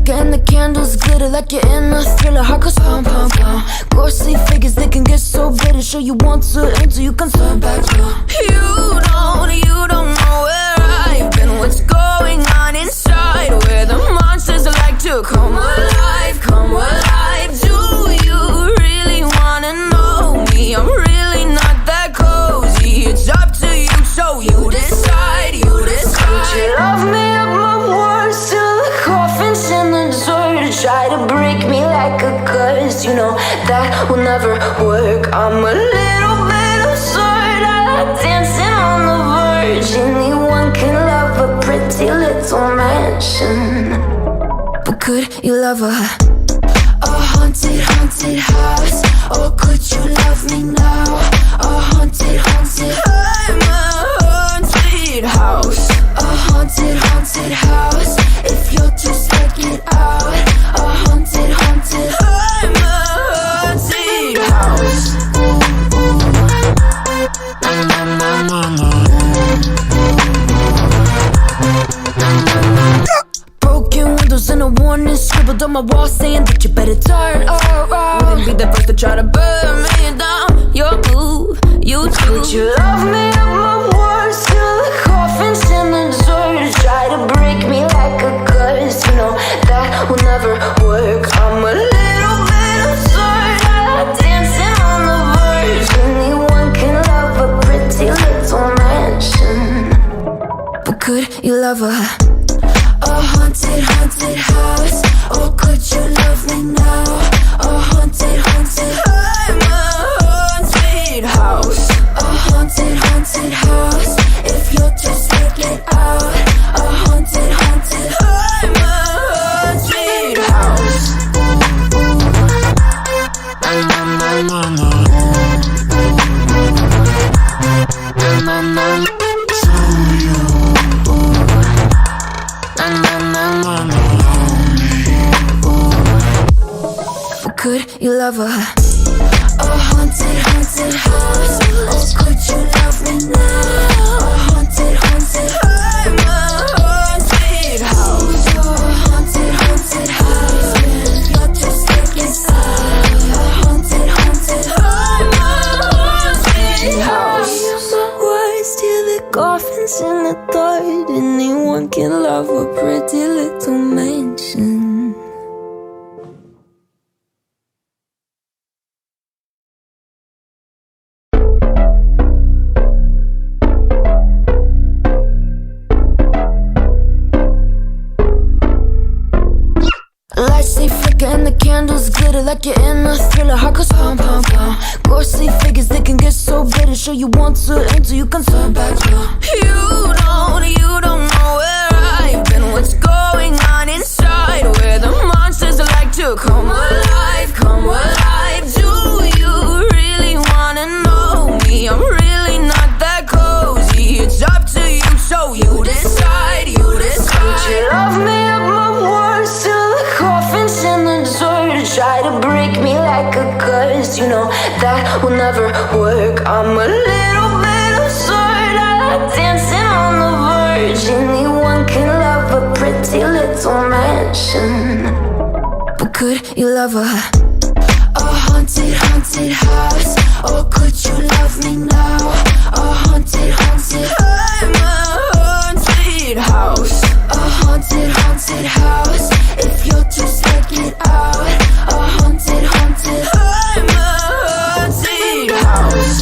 flicker and the candles glitter like you're in a thriller. Heart goes pound, pound, pound. Ghostly figures, they can get so bitter. Sure you want to enter, you can turn back now. You don't know where I've been. What's going on inside? Where the monsters like to come alive, come alive. Do you really wanna know me? I'm really not that cozy. It's up to you, so you decide, you decide. Would you love me up my words till the coffin's in the dirt? Try to break me like a curse, you know that will never work. I'm a little bit absurd, I like dancing on the verge. Anyone can love a pretty little mansion, but could you love a haunted, haunted house? Or could you love me now? A haunted, haunted, I'm a haunted house. A haunted, haunted house. If you're too scared, get out. A haunted, haunted, I'm a haunted house. Broken windows and a warning scribbled on my wall saying that you better turn around. Wouldn't be the first to try to burn me down. Your move, you too. Would you love me up my words till the coffin's in the dirt? Try to break me like a curse, you know that will never work. I'm a little bit absurd, I like dancing on the verge. Anyone can love a pretty little mansion, but could you love a haunted, haunted house? Or could you love me now? A haunted, haunted, I'm a haunted house. A haunted, haunted house. If you're too scared, get out. A haunted, haunted, I'm a haunted house. Could you love a haunted, haunted house? Or could you love me now? A haunted, haunted, I'm a haunted house. A haunted, haunted house. If you're too scared, get out. A haunted, haunted, I'm a haunted house. My words till the coffin's in the dirt. Anyone can love a pretty little mansion. Lights they flicker and the candles glitter like you're in a thriller. Heart goes pound, pound, pound. Ghostly figures, they can get so bitter. Sure you want to enter, you can turn back now. You don't know where I've been. What's going on inside? Where the monsters like to come alive, come alive. Do you really wanna know me? I'm really not that cozy. It's up to you, so you decide, you decide. Would you love me up my words till the coffin's in the dirt? Try to break me like a curse, you know that will never work. I'm a little bit absurd, I like dancing on the verge. Anyone can love a pretty little mansion, but could you love a haunted, haunted house? Or could you love me now? A haunted, haunted, I'm a haunted house. A haunted, haunted house. If you're too scared, get out. A haunted, haunted, I'm a haunted house.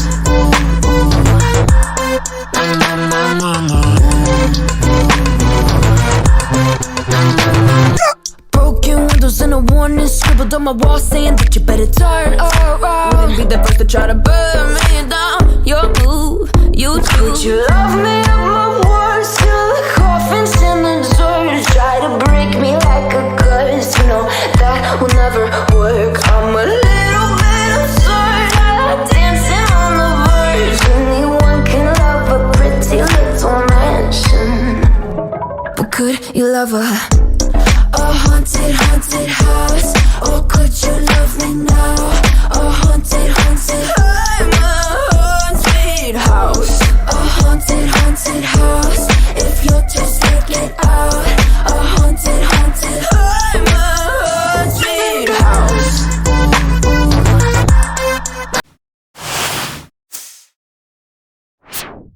Broken windows and a warning scribbled on my wall saying that you better turn around. Wouldn't be the first to try to burn me down. Your move, you too. Would you love me up my words till the coffin's in the dirt? Try to break me like a curse, you know that will never work. I'm a little bit absurd, I like dancing on the verge. Anyone can love a pretty little mansion, but could you love a haunted, haunted house? Or could you